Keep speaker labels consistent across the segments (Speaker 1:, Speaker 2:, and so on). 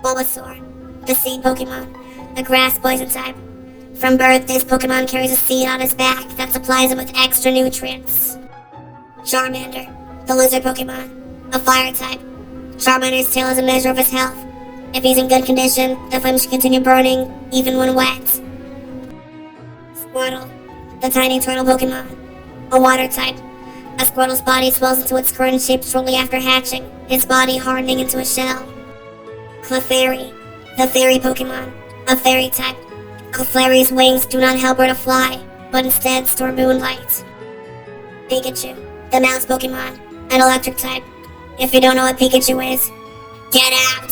Speaker 1: Bulbasaur, the Seed Pokemon, a grass poison type. From birth, this Pokemon carries a seed on his back that supplies him with extra nutrients. Charmander, the Lizard Pokemon, a fire type. Charmander's tail is a measure of his health. If he's in good condition, the flame should continue burning, even when wet. Squirtle, the tiny turtle Pokemon, a water type. A Squirtle's body swells into its current shape shortly after hatching, its body hardening into a shell. Clefairy, the fairy Pokemon, a fairy type. Clefairy's wings do not help her to fly, but instead store moonlight. Pikachu, the mouse Pokemon, an electric type. If you don't know what Pikachu is, get out!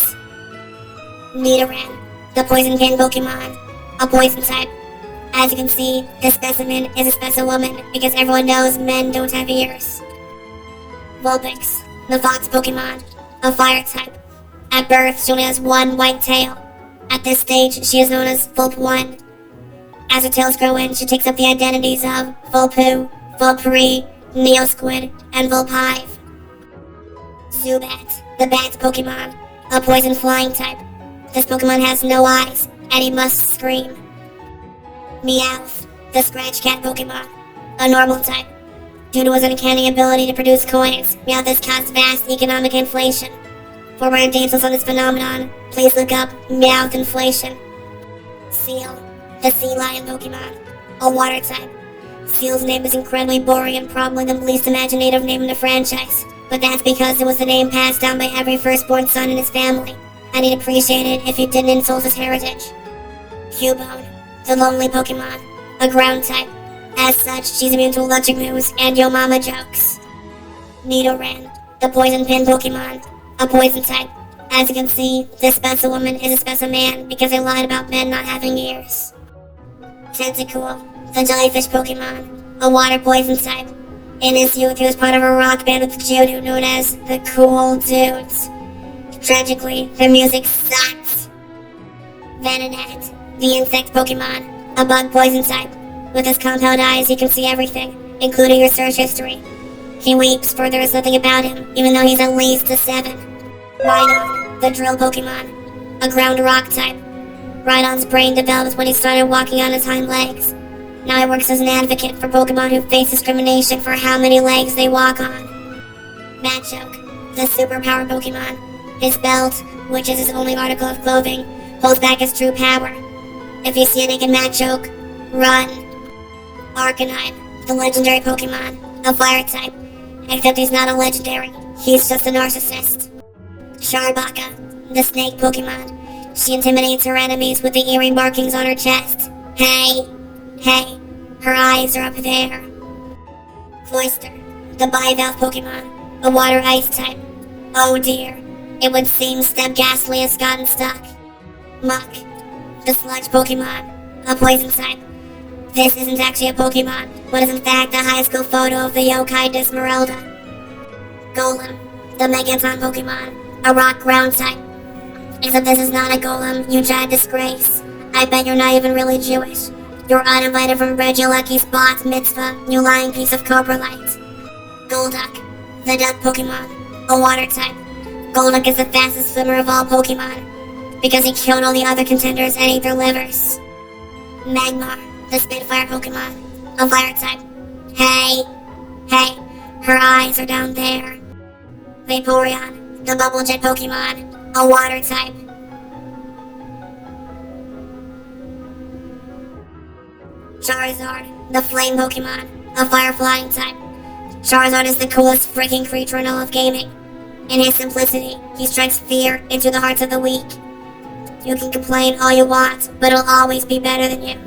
Speaker 1: Nidoran, the poison pin Pokemon, a poison type. As you can see, this specimen is a specimen because everyone knows men don't have ears. Vulpix, the fox Pokemon, a fire type. At birth, she only has one white tail. At this stage, she is known as Vulp 1. As her tails grow in, she takes up the identities of Vulpoo, Vulpari, Neosquid, and Vulpive. Zubat, the bat Pokemon, a poison flying type. This Pokemon has no eyes, and he must scream. Meowth, the scratch cat Pokemon, a normal type. Due to his uncanny ability to produce coins, Meowth has caused vast economic inflation. For more details on this phenomenon, please look up Meowth inflation. Seal, the sea lion Pokemon, a water type. Seal's name is incredibly boring and probably the least imaginative name in the franchise, but that's because it was the name passed down by every firstborn son in his family, and he'd appreciate it if you didn't insult his heritage. Cubone, the lonely Pokemon, a ground type. As such, she's immune to electric moves and yo mama jokes. Nidoran, the poison pin Pokemon, a poison type. As you can see, this specimen is a specimen because they lied about men not having ears. Tentacool, the jellyfish Pokemon, a water poison type. In his youth, he was part of a rock band with Judo known as the Cool Dudes. Tragically, their music sucks. Venonat, the insect Pokemon, a bug poison type. With his compound eyes, he can see everything, including your search history. He weeps for there is nothing about him, even though he's at least a 7. Rhydon, the drill Pokemon, a ground rock type. Rhydon's brain developed when he started walking on his hind legs. Now he works as an advocate for Pokemon who face discrimination for how many legs they walk on. Machoke, the superpower Pokemon. His belt, which is his only article of clothing, holds back his true power. If you see a naked Machoke, run. Arcanine, the legendary Pokemon, a fire type. Except he's not a legendary, he's just a narcissist. Charbaka, the snake Pokemon. She intimidates her enemies with the eerie markings on her chest. Hey, her eyes are up there. Cloyster, the bivalve Pokemon, a water ice type. Oh dear, it would seem Step Ghastly has gotten stuck. Muck, the sludge Pokemon, a poison type. This isn't actually a Pokemon, but is in fact a high school photo of the yokai Dismeralda. Golem, the Megaton Pokemon, a rock ground type. Except this is not a golem, you giant disgrace. I bet you're not even really Jewish. You're uninvited from Reggie Lucky's bat mitzvah, you lying piece of coprolite. Golduck, the duck Pokemon, a water type. Golduck is the fastest swimmer of all Pokemon, because he killed all the other contenders and ate their livers. Magmar, the Spitfire Pokemon, a fire type. Hey, her eyes are down there. Vaporeon, the Bubble Jet Pokemon, a water type. Charizard, the Flame Pokemon, a fire flying type. Charizard is the coolest freaking creature in all of gaming. In his simplicity, he strikes fear into the hearts of the weak. You can complain all you want, but it'll always be better than you.